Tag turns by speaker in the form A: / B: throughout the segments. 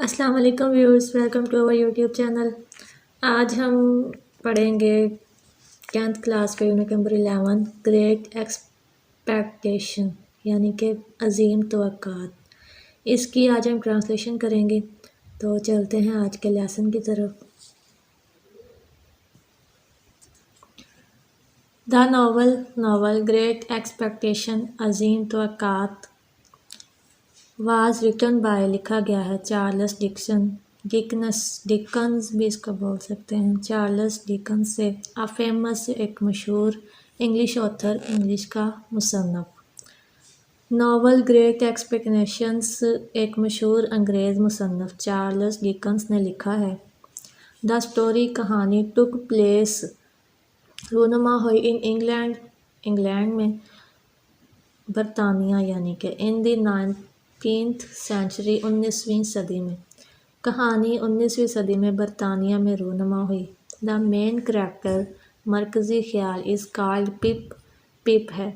A: السلام علیکم viewers, welcome to our YouTube channel. آج ہم پڑھیں گے 10th کلاس کا یونٹ نمبر 11 گریٹ ایکسپیکٹیشن یعنی کہ عظیم توقعات۔ اس کی آج ہم ٹرانسلیشن کریں گے، تو چلتے ہیں آج کے لیسن کی طرف۔ دا ناول گریٹ ایکسپیکٹیشن عظیم توقعات واز ریٹن بائی لکھا گیا ہے چارلس ڈکنز بھی اس کو بول سکتے ہیں، چارلس ڈکنز سے، فیمس ایک مشہور انگلش آتھر، انگلش کا مصنف۔ ناول گریٹ ایکسپیکٹیشنز ایک مشہور انگریز مصنف چارلس ڈکنز نے لکھا ہے۔ دا اسٹوری کہانی ٹک پلیس رونما ہوئی ان انگلینڈ میں، برطانیہ یعنی کہ ان دی 19th سینچری 19ویں صدی میں۔ کہانی 19ویں صدی میں برطانیہ میں رونما ہوئی۔ دا مین کریکٹر مرکزی خیال از کالڈ پپ ہے۔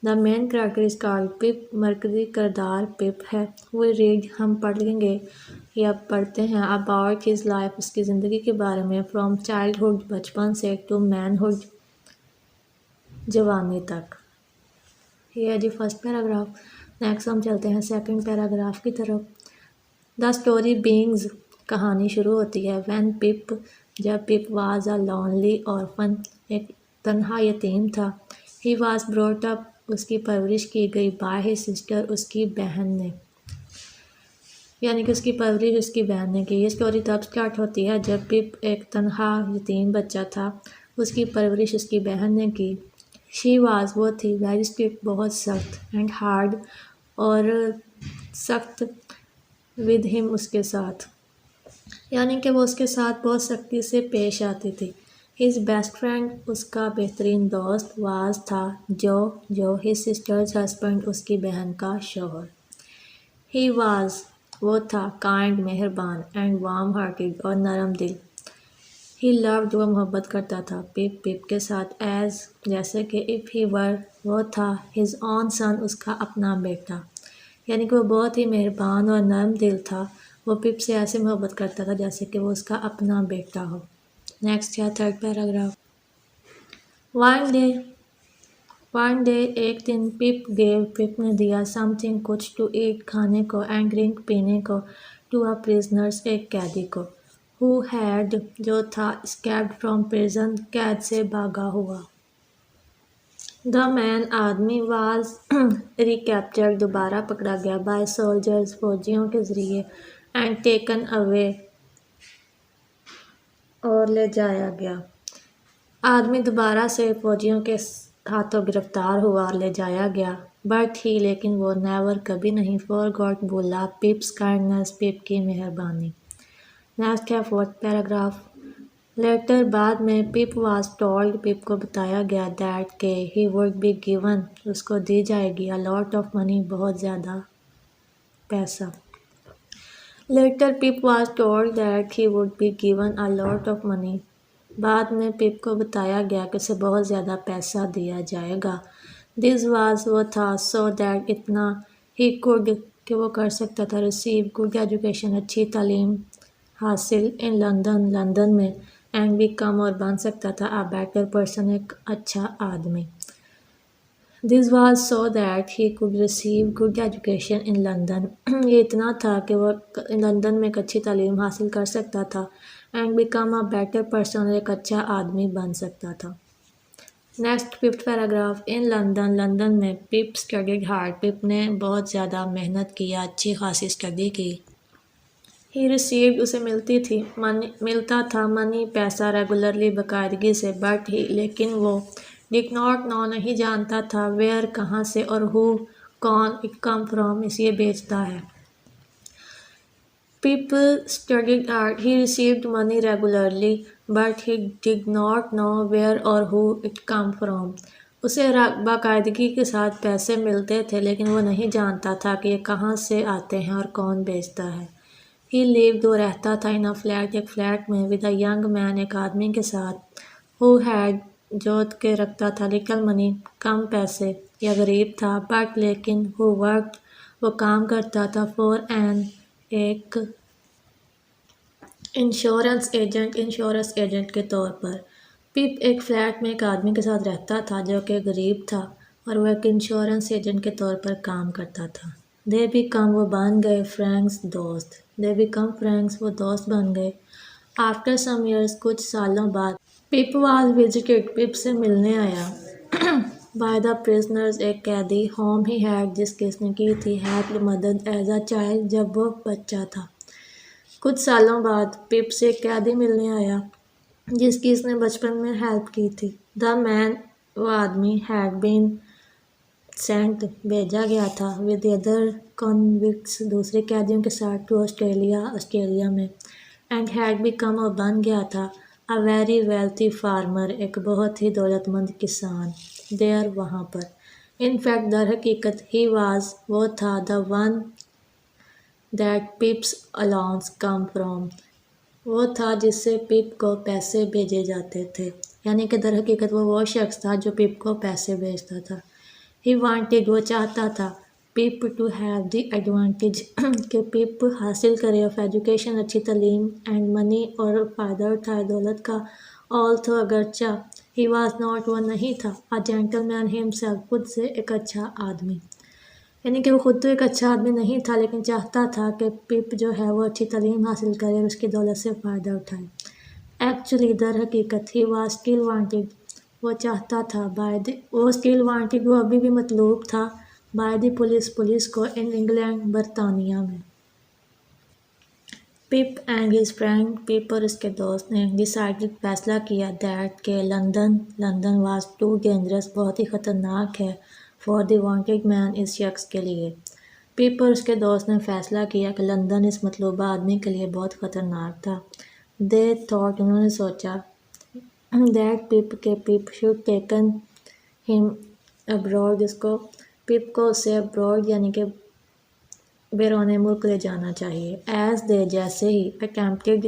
A: دا مین کریکٹر از کالڈ پپ مرکزی کردار پپ ہے۔ وی ریڈ ہم پڑھیں گے یا پڑھتے ہیں اباؤٹ ہز لائف اس کی زندگی کے بارے میں، فرام چائلڈہڈ بچپن سے ٹو مینہڈ جوانی تک۔ یہ ہے جی فرسٹ پیراگراف۔ نیکسٹ ہم چلتے ہیں سیکنڈ پیراگراف کی طرف۔ دا اسٹوری بینگز کہانی شروع ہوتی ہے وین پپ جب پپ واز اے لونلی آرفن ایک تنہا یتیم تھا۔ ہی واز بروٹ اپ اس کی پرورش کی گئی بائی ہز سسٹر اس کی بہن نے، یعنی کہ اس کی پرورش اس کی بہن نے کی۔ یہ اسٹوری تب سٹارٹ ہوتی ہے جب پپ ایک تنہا یتیم بچہ تھا، اس کی پرورش اس کی بہن نے کی۔ شی واز وہ تھی ویری اسٹرکٹ بہت سخت، اینڈ ہارڈ اور سخت، ود ہم اس کے ساتھ، یعنی کہ وہ اس کے ساتھ بہت سختی سے پیش آتی تھی۔ ہز بیسٹ فرینڈ اس کا بہترین دوست واز تھا جو ہز سسٹرز ہسبینڈ اس کی بہن کا شوہر۔ ہی واز وہ تھا کائنڈ مہربان، اینڈ وارم ہارٹیڈ اور نرم دل۔ ہی لوڈ وہ محبت کرتا تھا پپ کے ساتھ، ایز جیسے کہ اف ہی ور وہ تھا ہز اون سن اس کا اپنا بیٹا، یعنی کہ وہ بہت ہی مہربان اور نرم دل تھا۔ وہ پپ سے ایسے محبت کرتا تھا جیسے کہ وہ اس کا اپنا بیٹا ہو۔ نیکسٹ ہے تھرڈ پیراگراف۔ ون ڈے ایک دن پپ نے دیا سم تھنگ کچھ ٹو ایٹ کھانے کو، اینڈ ڈرنک پینے کو، ٹو اے پریزنرز ایک قیدی کو، ہو ہیڈ جو تھا اسکیپڈ فرام پریزن قید سے بھاگا ہوا۔ دا مین آدمی واز ریکیپچرڈ دوبارہ پکڑا گیا بائی سولجرز فوجیوں کے ذریعے، اینڈ ٹیکن اوے اور لے جایا گیا۔ آدمی دوبارہ سے فوجیوں کے ہاتھوں گرفتار ہوا اور لے جایا گیا، بٹ ہی لیکن وہ نیور کبھی نہیں فورگاٹ بھولا پپس کائنڈنس پپ کی مہربانی۔ نیکسٹ ہے فورتھ پیراگراف۔ لیٹر بعد میں پپ واز ٹولڈ پپ کو بتایا گیا دیٹ کہ ہی وڈ بی گیون اس کو دی جائے گی اے لاٹ آف منی بہت زیادہ پیسہ۔ Later Pip was told that he would be given a lot of money بعد میں پپ کو بتایا گیا کہ اسے بہت زیادہ پیسہ دیا جائے گا۔ دس واز وہ تھا سو دیٹ اتنا ہی کوڈ کہ وہ کر سکتا تھا ریسیو گڈ ایجوکیشن اچھی تعلیم حاصل ان لندن میں، اینڈ بیکم اور بن سکتا تھا اے بیٹر پرسن ایک اچھا آدمی۔ This was so that he could receive good education in London یہ اتنا تھا کہ وہ لندن میں ایک اچھی تعلیم حاصل کر سکتا تھا، and become a better person ایک اچھا آدمی بن سکتا تھا۔ Next fifth paragraph. In London میں پپ اسٹڈیڈ ہارڈ پپ نے بہت زیادہ محنت کیا، اچھی خاصی اسٹڈی کی۔ ہی ریسیوڈ اسے ملتا تھا منی پیسہ ریگولرلی باقاعدگی سے، بٹ ہی لیکن وہ ڈڈ ناٹ نو نہیں جانتا تھا ویئر کہاں سے اور ہو کون اٹ کم فرام اس یہ بیچتا ہے۔ Pip studied hard he received money regularly but he did not know where or who it come from اسے باقاعدگی کے ساتھ پیسے ملتے تھے لیکن وہ نہیں جانتا تھا کہ یہ کہاں سے آتے ہیں اور کون بیچتا ہے۔ ہی لیوڈ وہ رہتا تھا ان اے فلیٹ ایک فلیٹ میں، ود اے ینگ مین ایک آدمی کے ساتھ، ہو ہیڈ جو کہ رکھتا تھا لٹل منی کم پیسے یا غریب تھا، بٹ لیکن ہو ورکڈ وہ کام کرتا تھا فور این ایک انشورنس ایجنٹ کے طور پر پپ ایک فلیٹ میں ایک آدمی کے ساتھ رہتا تھا جو کہ غریب تھا اور وہ ایک انشورنس ایجنٹ کے طور پر کام کرتا تھا۔ وہ بن گئے فرینکس دوست۔ وہ دوست بن گئے۔ آفٹر سم ایئرس کچھ سالوں بعد پپ واز وزٹڈ پپ سے ملنے آیا بائی دا پرزنرز ایک قیدی ہوم ہی ہیڈ جس کی اس نے کی تھی ہیلپ مدد ایز اے چائلڈ جب وہ بچہ تھا۔ کچھ سالوں بعد پپ سے ایک قیدی ملنے آیا جس کی اس نے بچپن میں ہیلپ کی تھی۔ دا مین وہ آدمی ہیڈ بین سینٹ بھیجا گیا تھا ود دی ادر کنوکٹس دوسرے قیدیوں کے ساتھ ٹو آسٹریلیا میں اینڈ ہیڈ بیکم اور بن گیا تھا اے ویری ویلتھی فارمر ایک بہت ہی دولت مند کسان دیر وہاں پر۔ ان فیکٹ در حقیقت ہی واز وہ تھا the one that Pip's allowance come from وہ تھا جس سے پپ کو پیسے بھیجے جاتے تھے، یعنی کہ در حقیقت وہ شخص تھا جو پپ کو پیسے بھیجتا تھا۔ ہی وانٹیڈ وہ چاہتا تھا پپ ٹو ہیو دی ایڈوانٹیج کہ پپ حاصل کرے آف ایجوکیشن اچھی تعلیم اینڈ منی اور فائدہ اٹھائے دولت کا آلتھو اگرچہ ہی واز ناٹ وہ نہیں تھا اے جینٹل مین ہمسیلف خود سے ایک اچھا آدمی، یعنی کہ وہ خود تو ایک اچھا آدمی نہیں تھا لیکن چاہتا تھا کہ پپ جو ہے وہ اچھی تعلیم حاصل کرے اور اس کی دولت سے فائدہ اٹھائے۔ ایکچولی در حقیقت ہی واز اسٹل وانٹیڈ وہ چاہتا تھا وہ ابھی بھی مطلوب تھا بائی دی پولیس کو ان انگلینڈ برطانیہ میں۔ پپ اینڈ ہز فرینڈ پپ اور اس کے دوست نے ڈیسائیڈڈ فیصلہ کیا دیٹ کہ لندن واز ٹو ڈینجرس بہت ہی خطرناک ہے فار دی وانٹیڈ مین اس شخص کے لیے۔ پپ اور اس کے دوست نے فیصلہ کیا کہ لندن اس مطلوبہ آدمی کے لیے بہت خطرناک تھا۔ دے تھاٹ انہوں نے سوچا دیٹ پپ شوڈ ٹیکن ہم ابراڈ پپ کو اسے ابراڈ یعنی کہ بیرون ملک لے جانا چاہیے۔ ایز دے جیسے ہی اٹیمپٹڈ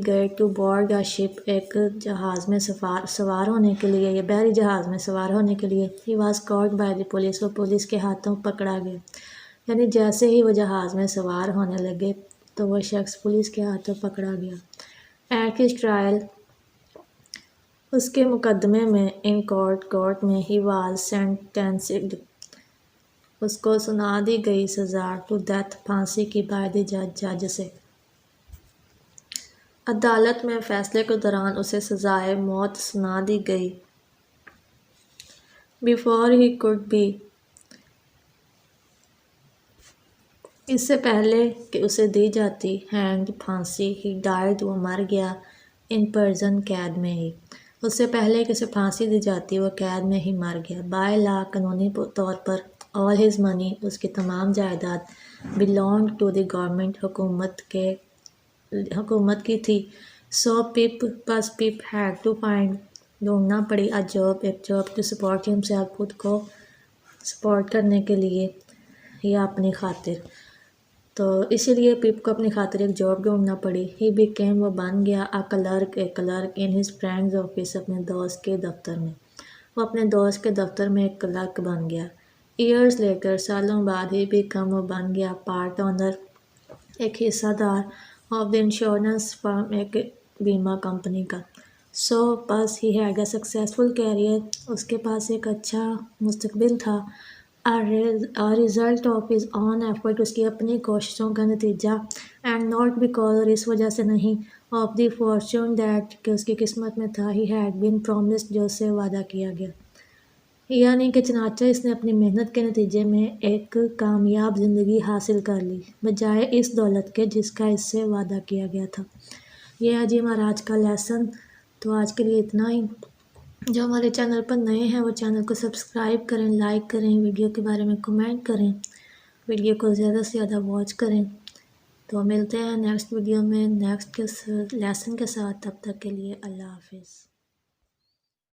A: گئے ٹو بورڈ اے شپ ایک جہاز میں سوار ہونے کے لیے یا بحری جہاز میں سوار ہونے کے لیے he was caught by the police وہ پولیس کے ہاتھوں پکڑا گیا، یعنی جیسے ہی وہ جہاز میں سوار ہونے لگے تو وہ شخص پولیس کے ہاتھوں پکڑا گیا۔ ایٹ ہز ٹرائل اس کے مقدمے میں ان کورٹ میں ہی واز سینٹینسڈ اس کو سنا دی گئی سزا ٹو ڈیتھ پھانسی کی بائی دی جج سے۔ عدالت میں فیصلے کے دوران اسے سزائے موت سنا دی گئی۔ بیفور ہی کوڈ بی اس سے پہلے کہ اسے دی جاتی ہینگڈ پھانسی ہی ڈائیڈ وہ مر گیا ان پرزن قید میں ہی، اس سے پہلے کہ اسے پھانسی دی جاتی وہ قید میں ہی مر گیا۔ بائی لا قانونی طور پر آل ہز منی اس کی تمام جائیداد بلونگ ٹو دی گورنمنٹ حکومت کی تھی۔ سو پپ ہیڈ ٹو فائنڈ ڈھونڈنا پڑی ایک جاب ٹو سپورٹ ہمسیلف خود کو سپورٹ کرنے کے لیے یا اپنی خاطر، تو اسی لیے پپ کو اپنی خاطر ایک جاب ڈھونڈنا پڑی۔ ہی بیکیم وہ بن گیا ایک clerk in his friends office اپنے دوست کے دفتر میں، وہ اپنے دوست کے دفتر میں ایک کلرک بن گیا۔ ایئرز لیٹر سالوں بعد ہی بیکم وہ بن گیا پارٹ اونر ایک حصہ دار آف دی انشورنس فرم ایک بیمہ کمپنی کا۔ سو بس he had a successful career اس کے پاس ایک اچھا مستقبل تھا۔ Result of his own effort اس کی اپنی کوششوں کا نتیجہ اینڈ ناٹ بیکاز اور اس وجہ سے نہیں آف دی فارچون دیٹ کہ اس کی قسمت میں تھا ہی ہیڈ بین پرومسڈ جو اس سے وعدہ کیا گیا، یعنی کہ چنانچہ اس نے اپنی محنت کے نتیجے میں ایک کامیاب زندگی حاصل کر لی بجائے اس دولت کے جس کا اس سے وعدہ کیا گیا تھا۔ یہ ہے جی ہمارا آج کا لیسن، تو آج کے لیے اتنا ہی۔ جو ہمارے چینل پر نئے ہیں وہ چینل کو سبسکرائب کریں، لائک کریں، ویڈیو کے بارے میں کمنٹ کریں، ویڈیو کو زیادہ سے زیادہ واچ کریں۔ تو ملتے ہیں نیکسٹ ویڈیو میں نیکسٹ لیسن کے ساتھ، تب تک کے لیے اللہ حافظ۔